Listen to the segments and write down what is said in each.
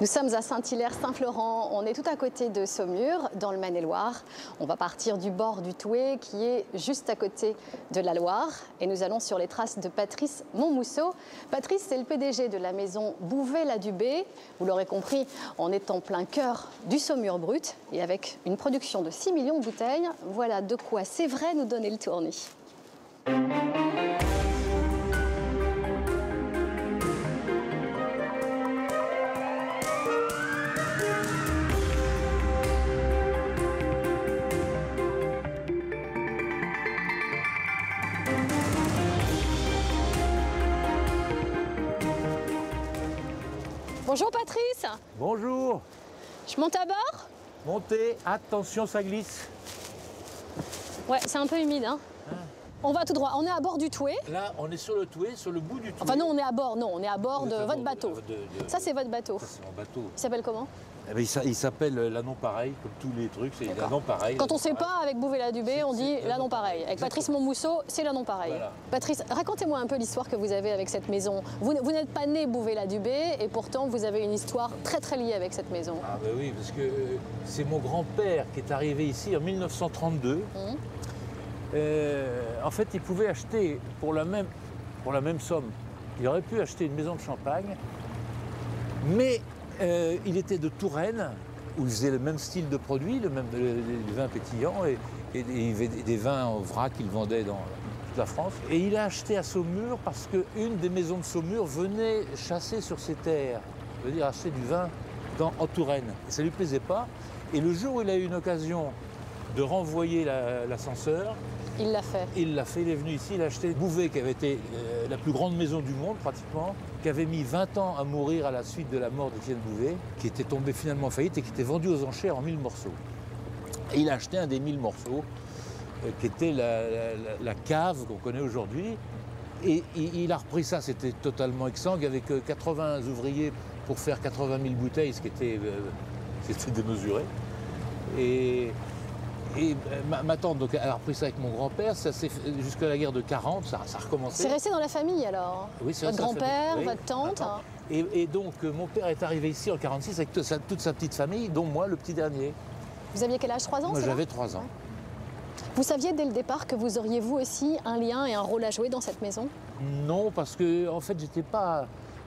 Nous sommes à Saint-Hilaire-Saint-Florent, on est tout à côté de Saumur, dans le Maine-et-Loire. On va partir du bord du Thouet, qui est juste à côté de la Loire. Et nous allons sur les traces de Patrice Montmousseau. Patrice, c'est le PDG de la maison Bouvet-la-Dubé. Vous l'aurez compris, on est en plein cœur du Saumur brut. Et avec une production de 6 millions de bouteilles, voilà de quoi, c'est vrai, nous donner le tournis. Bonjour Patrice. Bonjour. Je monte à bord? Montez, attention, ça glisse. Ouais, c'est un peu humide, hein. On va tout droit, on est à bord du Thouet. Là, on est sur le Thouet, sur le bout du Thouet. Enfin non, on est à bord, non, on est à bord de votre bateau. Ça, c'est votre bateau. Ça, c'est mon bateau. Il s'appelle comment? Eh ben, il s'appelle l'Anon Pareil, comme tous les trucs, c'est l'Anon Pareil. Quand on ne sait pas, avec Bouvet-la-Dubé, on dit l'Anon Pareil. Avec Patrice Montmousseau, c'est l'Anon Pareil. Voilà. Patrice, racontez-moi un peu l'histoire que vous avez avec cette maison. Vous n'êtes pas né Bouvet-la-Dubé et pourtant vous avez une histoire très très liée avec cette maison. Ah ben oui, parce que c'est mon grand-père qui est arrivé ici en 1932. En fait, il pouvait acheter pour la même somme. Il aurait pu acheter une maison de champagne, mais il était de Touraine, où il faisait le même style de produit, les vins pétillants, et il avait des vins en vrac qu'il vendait dans toute la France. Et il a acheté à Saumur parce qu'une des maisons de Saumur venait chasser sur ses terres, c'est-à-dire acheter du vin en Touraine. Et ça ne lui plaisait pas. Et le jour où il a eu une occasion de renvoyer l'ascenseur, il l'a fait. Il l'a fait, il est venu ici, il a acheté Bouvet, qui avait été la plus grande maison du monde pratiquement, qui avait mis 20 ans à mourir à la suite de la mort d'Étienne Bouvet, qui était tombé finalement en faillite et qui était vendu aux enchères en 1000 morceaux. Et il a acheté un des 1000 morceaux, qui était la cave qu'on connaît aujourd'hui. Et il a repris ça, c'était totalement exsangue, avec 80 ouvriers pour faire 80 000 bouteilles, ce qui était démesuré. Et ma tante, donc, elle a repris ça avec mon grand-père, ça s'est fait jusqu'à la guerre de 40, ça a recommencé. C'est resté dans la famille alors? Oui, c'est votre grand-père, oui, votre tante. Et donc mon père est arrivé ici en 46 avec toute sa petite famille, dont moi, le petit dernier. Vous aviez quel âge? 3 ans? Moi j'avais 3 ans. Vous saviez dès le départ que vous auriez vous aussi un lien et un rôle à jouer dans cette maison? Non, parce que en fait j'étais pas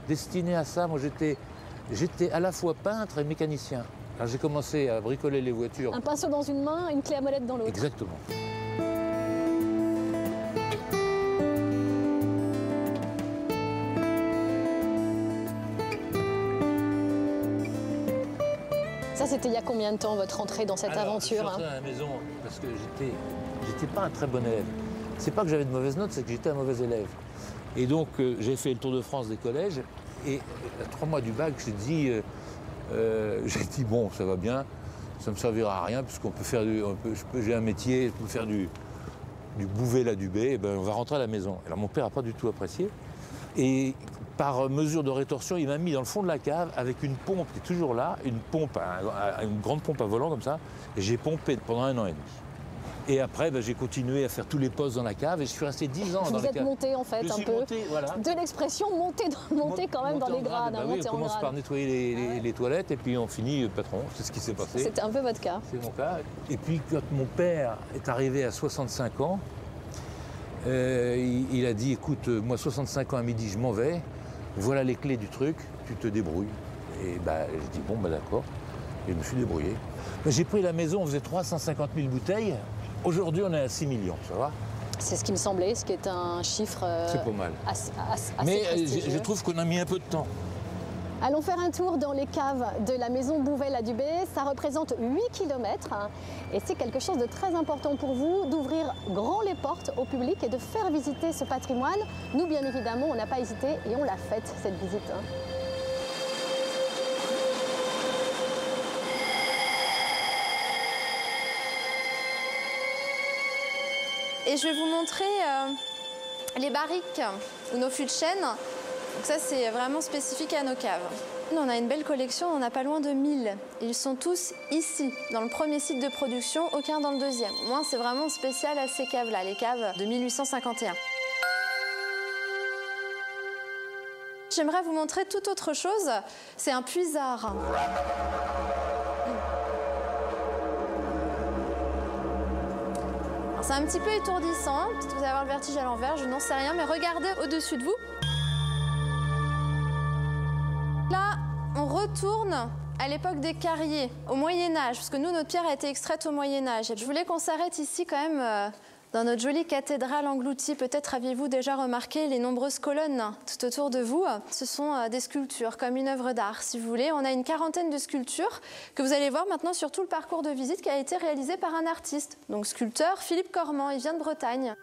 destiné à ça. Moi j'étais à la fois peintre et mécanicien. J'ai commencé à bricoler les voitures. Un pinceau dans une main, une clé à molette dans l'autre. Exactement. Ça, c'était il y a combien de temps, votre entrée dans cette aventure? Je suis entré à la maison parce que j'étais pas un très bon élève. C'est pas que j'avais de mauvaises notes, c'est que j'étais un mauvais élève. Et donc, j'ai fait le tour de France des collèges. Et à 3 mois du bac, j'ai dit, bon, ça va bien, ça ne me servira à rien, puisqu'on peut faire j'ai un métier, je peux faire du Bouvet-la-Dubé, et ben, on va rentrer à la maison. Alors mon père n'a pas du tout apprécié. Et par mesure de rétorsion, il m'a mis dans le fond de la cave avec une pompe qui est toujours là, une grande pompe à volant comme ça, et j'ai pompé pendant 1 an et demi. Et après, j'ai continué à faire tous les postes dans la cave et je suis resté 10 ans dans la cave. Vous êtes monté en fait un peu. Monté, voilà. De l'expression monter quand même dans les grades. Oui, on commence par nettoyer les toilettes et puis on finit patron. C'est ce qui s'est passé. C'était un peu votre cas. C'est mon cas. Et puis quand mon père est arrivé à 65 ans, il a dit, écoute, moi 65 ans à midi, je m'en vais. Voilà les clés du truc, tu te débrouilles. Et je dis bon, d'accord. Et je me suis débrouillé. J'ai pris la maison, on faisait 350 000 bouteilles. Aujourd'hui, on est à 6 millions, ça va? C'est ce qui me semblait, ce qui est un chiffre c'est pas mal. Assez Mais prestigieux. je trouve qu'on a mis un peu de temps. Allons faire un tour dans les caves de la maison Bouvet-la-Dubé. Ça représente 8 km et c'est quelque chose de très important pour vous d'ouvrir grand les portes au public et de faire visiter ce patrimoine. Nous, bien évidemment, on n'a pas hésité et on l'a faite, cette visite. Et je vais vous montrer les barriques ou nos fûts de chêne. Donc ça, c'est vraiment spécifique à nos caves. On a une belle collection, on en a pas loin de 1000. Ils sont tous ici, dans le premier site de production, aucun dans le deuxième. Moi, c'est vraiment spécial à ces caves-là, les caves de 1851. J'aimerais vous montrer toute autre chose. C'est un puisard. C'est un petit peu étourdissant. Peut-être que vous allez avoir le vertige à l'envers, je n'en sais rien, mais regardez au-dessus de vous. Là, on retourne à l'époque des carriers, au Moyen-Âge, parce que nous, notre pierre a été extraite au Moyen-Âge. Je voulais qu'on s'arrête ici quand même dans notre jolie cathédrale engloutie. Peut-être aviez-vous déjà remarqué les nombreuses colonnes tout autour de vous. Ce sont des sculptures, comme une œuvre d'art, si vous voulez. On a une quarantaine de sculptures que vous allez voir maintenant sur tout le parcours de visite qui a été réalisé par un artiste. Donc sculpteur Philippe Cormand, il vient de Bretagne.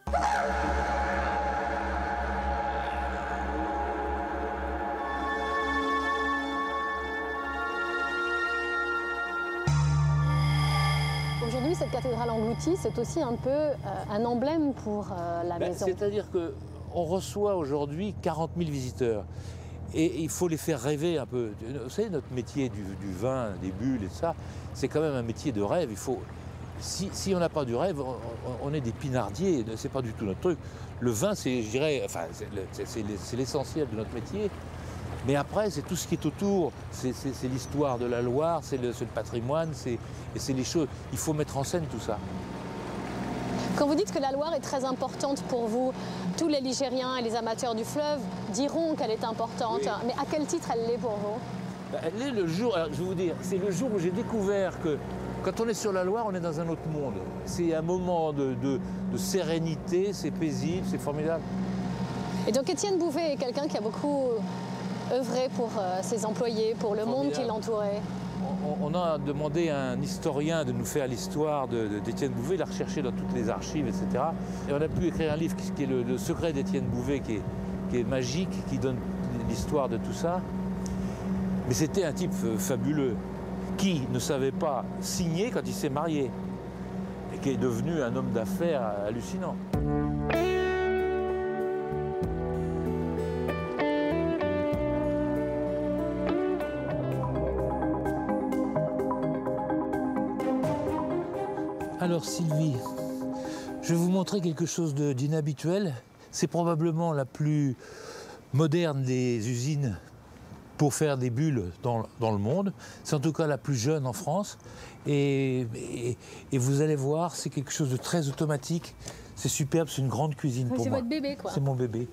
Aujourd'hui, cette cathédrale engloutie, c'est aussi un peu un emblème pour la maison. C'est-à-dire qu'on reçoit aujourd'hui 40 000 visiteurs. Et il faut les faire rêver un peu. Vous savez, notre métier du vin, des bulles et ça, c'est quand même un métier de rêve. Il faut, si on n'a pas du rêve, on est des pinardiers. C'est pas du tout notre truc. Le vin, c'est, je dirais, enfin, c'est l'essentiel de notre métier. Mais après, c'est tout ce qui est autour. C'est l'histoire de la Loire, c'est le patrimoine, c'est les choses. Il faut mettre en scène tout ça. Quand vous dites que la Loire est très importante pour vous, tous les Ligériens et les amateurs du fleuve diront qu'elle est importante. Oui. Mais à quel titre elle l'est pour vous? Elle est le jour, alors, je vais vous dire, c'est le jour où j'ai découvert que quand on est sur la Loire, on est dans un autre monde. C'est un moment de sérénité, c'est paisible, c'est formidable. Et donc Étienne Bouvet est quelqu'un qui a beaucoup œuvré pour ses employés, pour le monde qui l'entourait. On a demandé à un historien de nous faire l'histoire d'Étienne Bouvet, il a recherché dans toutes les archives, etc. Et on a pu écrire un livre qui est le secret d'Étienne Bouvet, qui est magique, qui donne l'histoire de tout ça. Mais c'était un type fabuleux, qui ne savait pas signer quand il s'est marié, et qui est devenu un homme d'affaires hallucinant. Alors Sylvie, je vais vous montrer quelque chose d'inhabituel. C'est probablement la plus moderne des usines pour faire des bulles dans le monde. C'est en tout cas la plus jeune en France. Et vous allez voir, c'est quelque chose de très automatique. C'est superbe, c'est une grande cuisine pour moi. C'est votre bébé, quoi. C'est mon bébé.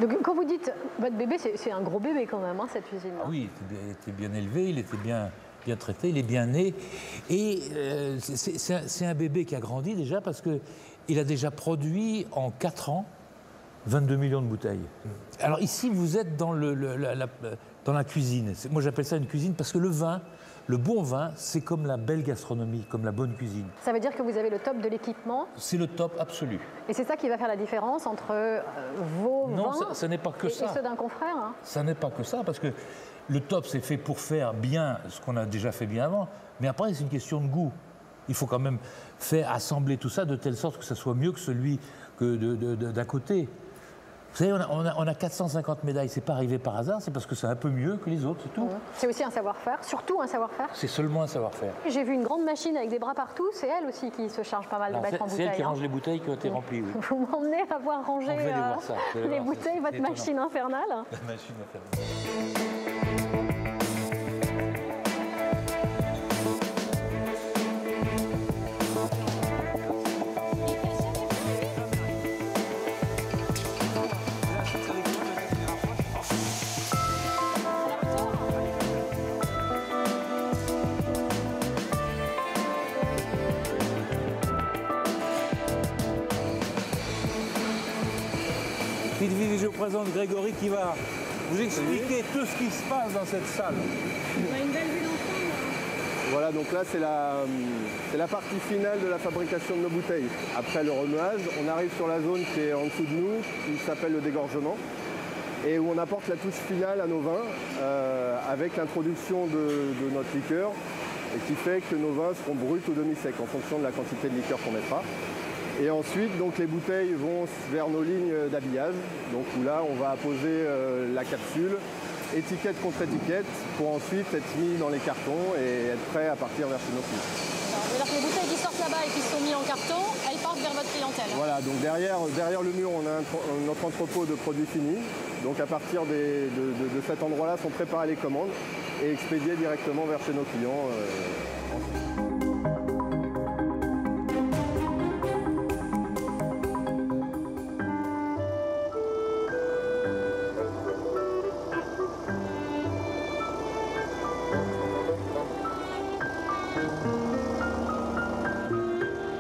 Donc, quand vous dites votre bébé, c'est un gros bébé quand même, hein, cette usine. Ah oui, il était bien élevé, il était bien traité, il est bien né. Et c'est un bébé qui a grandi déjà parce qu'il a déjà produit en 4 ans 22 millions de bouteilles. Alors ici, vous êtes dans la cuisine. Moi, j'appelle ça une cuisine parce que le vin, le bon vin, c'est comme la belle gastronomie, comme la bonne cuisine. Ça veut dire que vous avez le top de l'équipement? C'est le top absolu. Et c'est ça qui va faire la différence entre vos vins non, ça n'est pas que ça. Et ceux d'un confrère, hein? Ça n'est pas que ça, parce que le top, c'est fait pour faire bien ce qu'on a déjà fait bien avant. Mais après, c'est une question de goût. Il faut quand même faire assembler tout ça de telle sorte que ça soit mieux que celui d'à côté. Vous savez, on a 450 médailles. C'est pas arrivé par hasard, c'est parce que c'est un peu mieux que les autres, c'est tout. C'est aussi un savoir-faire, surtout un savoir-faire. C'est seulement un savoir-faire. J'ai vu une grande machine avec des bras partout. C'est elle aussi qui se charge pas mal de mettre en bouteille. C'est elle qui range les bouteilles qui ont été remplies, oui. Vous m'emmenez à voir ranger les bouteilles, votre étonnant. machine infernale. La machine infernale. Sylvie, je vous présente Grégory qui va vous expliquer tout ce qui se passe dans cette salle. On a une belle vue d'ensemble. Voilà, donc là c'est la partie finale de la fabrication de nos bouteilles. Après le remuage, on arrive sur la zone qui est en dessous de nous, qui s'appelle le dégorgement, et où on apporte la touche finale à nos vins avec l'introduction de notre liqueur, et qui fait que nos vins seront bruts ou demi-secs en fonction de la quantité de liqueur qu'on mettra. Et ensuite, donc, les bouteilles vont vers nos lignes d'habillage, donc où là, on va apposer la capsule, étiquette contre étiquette, pour ensuite être mis dans les cartons et être prêt à partir vers chez nos clients. C'est-à-dire que les bouteilles qui sortent là-bas et qui sont mises en carton, elles partent vers votre clientèle. Voilà, donc derrière le mur, on a notre entrepôt de produits finis. Donc à partir de cet endroit-là sont préparées les commandes et expédiées directement vers chez nos clients.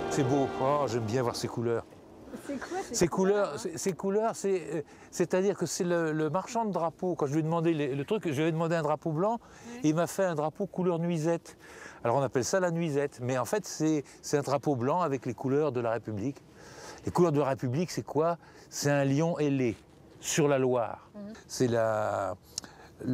C'est beau, oh, j'aime bien voir ces couleurs. C'est quoi Ces couleurs, c'est-à-dire que c'est le marchand de drapeaux. Quand je lui ai demandé le truc, je lui ai demandé un drapeau blanc, et il m'a fait un drapeau couleur nuisette. Alors on appelle ça la nuisette, mais en fait c'est un drapeau blanc avec les couleurs de la République. Les couleurs de la République, c'est quoi? C'est un lion ailé sur la Loire. C'est la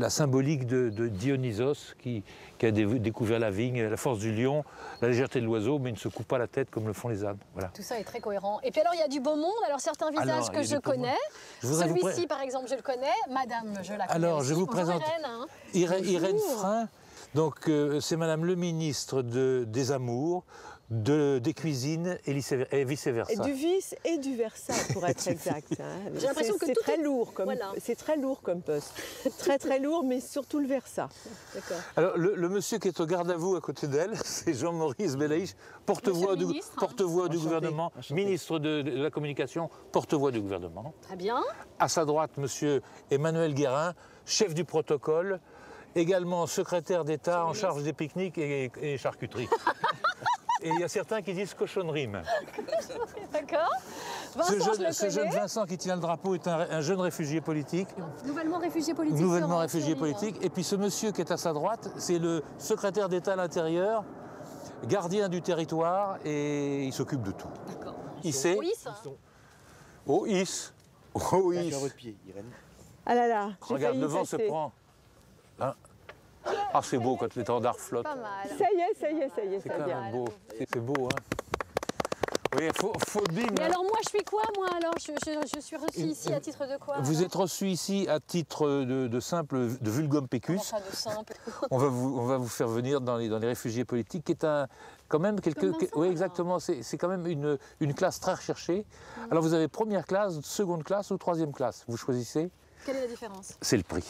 symbolique de Dionysos qui a découvert la vigne, la force du lion, la légèreté de l'oiseau, mais il ne se coupe pas la tête comme le font les ânes. Voilà. Tout ça est très cohérent. Et puis alors, il y a du beau monde. Alors, certains visages que je connais. Celui-ci, par exemple, je le connais. Madame, je la connais Alors, aussi. je vous Bonjour, présente Irène Frein. Donc, c'est Madame le ministre des Amours, des cuisines et vice-versa. Et du vice et du versa, pour être exact. Hein. J'ai l'impression que c'est tout très est... lourd comme Voilà. c'est très lourd comme poste. Très lourd, mais surtout le versa. D'accord. Alors, le monsieur qui est au garde à vous à côté d'elle, c'est Jean-Maurice Belaïch, porte-voix du gouvernement, ministre de la communication, porte-voix du gouvernement. Très bien. À sa droite, monsieur Emmanuel Guérin, chef du protocole, également secrétaire d'État en charge des pique-niques et charcuterie. Et il y a certains qui disent cochonnerie même. D'accord. Vincent, Ce jeune Vincent qui tient le drapeau est un jeune réfugié politique. Nouvellement réfugié politique. Nouvellement réfugié politique. Et puis ce monsieur qui est à sa droite, c'est le secrétaire d'État à l'intérieur, gardien du territoire, et il s'occupe de tout. D'accord. Il sait. Oh, is. Oh, is. Sur votre pied, Irène. Ah là là, j'ai Regarde, failli le vent se passer. prend. Hein? Ah, c'est beau quand l'étendard flotte. Pas mal. Ça y est, C'est ça quand vient. même beau. C'est beau, hein. Oui, faut dire. Mais alors, moi, je suis quoi, moi, alors je suis reçue ici à titre de quoi? Vous êtes reçu ici à titre de simple, de vulgum Comment pecus. ça, de simple? On va vous faire venir dans les réfugiés politiques, qui est quand même Comme Vincent, oui, alors. exactement. C'est quand même une classe très recherchée. Alors vous avez première classe, seconde classe ou troisième classe. Vous choisissez. Quelle est la différence? C'est le prix.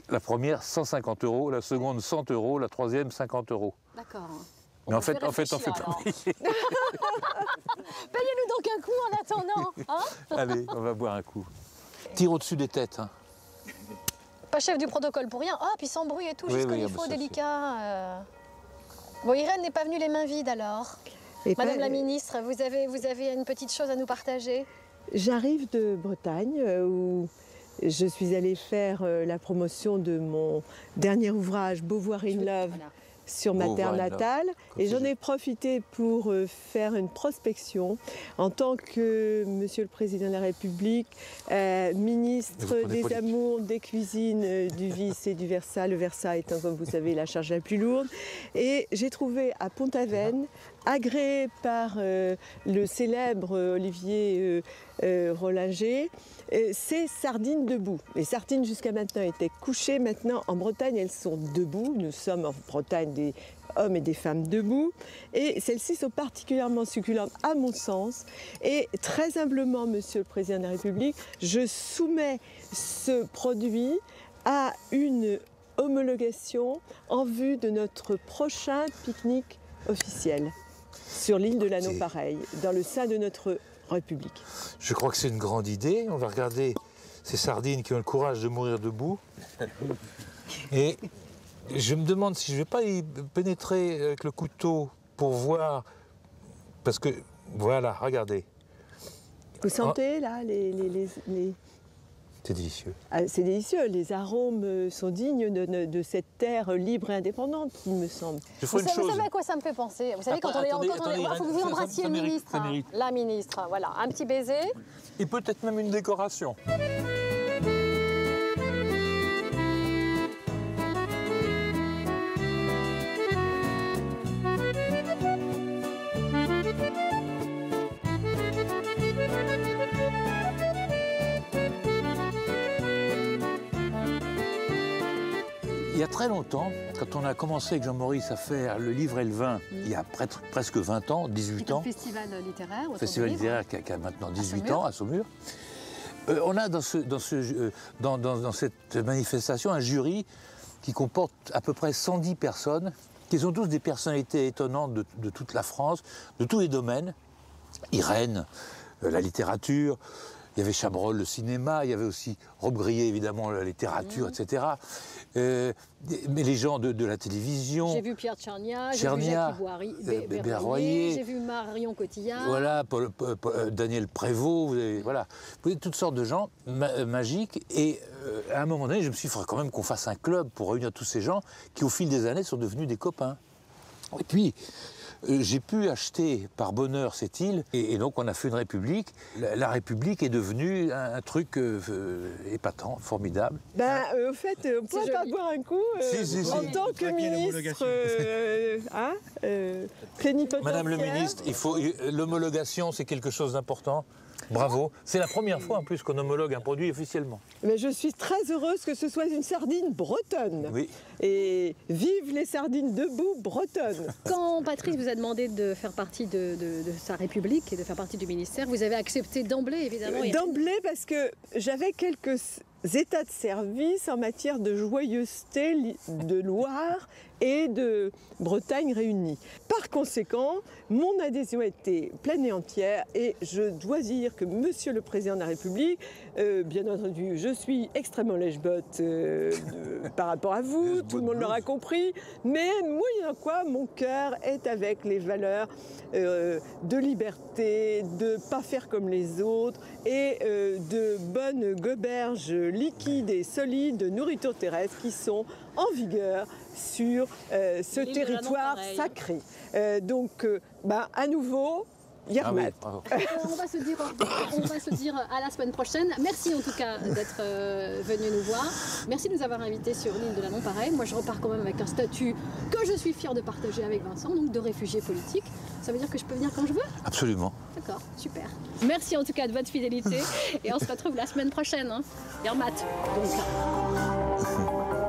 La première 150 €, la seconde 100 €, la troisième 50 €. D'accord. Mais en fait, on fait réfléchir, pas alors. payer. Payez-nous donc un coup en attendant. Hein? Allez, on va boire un coup. Tire au-dessus des têtes. Hein. Pas chef du protocole pour rien. Ah, puis sans bruit et tout, Oui, juste oui, comme ah il bah faut, ça, délicat. Bon, Irène n'est pas venue les mains vides alors. Et Madame pas- la ministre, vous avez une petite chose à nous partager? J'arrive de Bretagne où je suis allée faire la promotion de mon dernier ouvrage Beauvoir in Love Voilà. sur ma Beauvoir terre in Love. natale et j'en ai profité pour faire une prospection en tant que Monsieur le Président de la République, ministre Vous prenez des politique. Amours, des cuisines, du vice et du versa. Le versa étant, comme vous savez, la charge la plus lourde. Et j'ai trouvé à Pont-Aven, agréé par le célèbre Olivier Rollinger, ces sardines debout. Les sardines jusqu'à maintenant étaient couchées, maintenant en Bretagne elles sont debout. Nous sommes en Bretagne des hommes et des femmes debout. Et celles-ci sont particulièrement succulentes à mon sens. Et très humblement, Monsieur le Président de la République, je soumets ce produit à une homologation en vue de notre prochain pique-nique officiel sur l'île de l'Anneau pareil, dans le sein de notre République. Je crois que c'est une grande idée. On va regarder ces sardines qui ont le courage de mourir debout. Et je me demande si je ne vais pas y pénétrer avec le couteau pour voir. Parce que, voilà, regardez. Vous sentez là C'est délicieux. Ah, c'est délicieux, les arômes sont dignes de cette terre libre et indépendante, il me semble. Je ferai Vous une chose. savez à quoi ça me fait penser? Vous savez, quand on est... Attendez, Il faut que vous ça embrassiez le mérite, ministre. ça mérite. La ministre, voilà. Un petit baiser. Et peut-être même une décoration. Il y a très longtemps, quand on a commencé avec Jean-Maurice à faire Le Livre et le Vin, il y a presque 20 ans, 18 ans. C'est un festival littéraire. Festival littéraire qui a maintenant 18 ans à Saumur. On a dans cette manifestation un jury qui comporte à peu près 110 personnes, qui sont tous des personnalités étonnantes de toute la France, de tous les domaines. Irène, la littérature, il y avait Chabrol, le cinéma, il y avait aussi Rob Grillet, évidemment, la littérature, etc. Mais les gens de la télévision. J'ai vu Pierre Tchernia, j'ai vu Jacques Berroyer, j'ai vu Marion Cotillard. Voilà, Daniel Prévost, vous avez toutes sortes de gens magiques. Et à un moment donné, je me suis dit, il faudrait quand même qu'on fasse un club pour réunir tous ces gens qui, au fil des années, sont devenus des copains. Et puis, j'ai pu acheter par bonheur cette île et donc on a fait une république. La république est devenue un truc épatant, formidable. Au fait, on pourrait pas boire un coup en tant que ministre plénipotentiaire. Madame le ministre, l'homologation, c'est quelque chose d'important. Bravo. C'est la première fois en plus qu'on homologue un produit officiellement. Mais je suis très heureuse que ce soit une sardine bretonne. Oui. Et vive les sardines debout bretonnes. Quand Patrice vous a demandé de faire partie de sa République et de faire partie du ministère, vous avez accepté d'emblée, évidemment. D'emblée parce que j'avais quelques états de service en matière de joyeuseté de Loire et de Bretagne réunis. Par conséquent, mon adhésion a été pleine et entière et je dois dire que Monsieur le Président de la République, bien entendu, je suis extrêmement lèche-botte par rapport à vous, tout le monde l'aura compris, mais moyennant quoi, mon cœur est avec les valeurs de liberté, de ne pas faire comme les autres et de bonnes goberges liquides et solides de nourriture terrestre qui sont en vigueur sur ce territoire sacré. Donc, à nouveau, Yermat. On va se dire à la semaine prochaine. Merci en tout cas d'être venu nous voir. Merci de nous avoir invités sur l'île de la Nonpareille. Moi, je repars quand même avec un statut que je suis fière de partager avec Vincent, donc de réfugié politique. Ça veut dire que je peux venir quand je veux ? Absolument. D'accord, super. Merci en tout cas de votre fidélité et on se retrouve la semaine prochaine. Yermat, donc.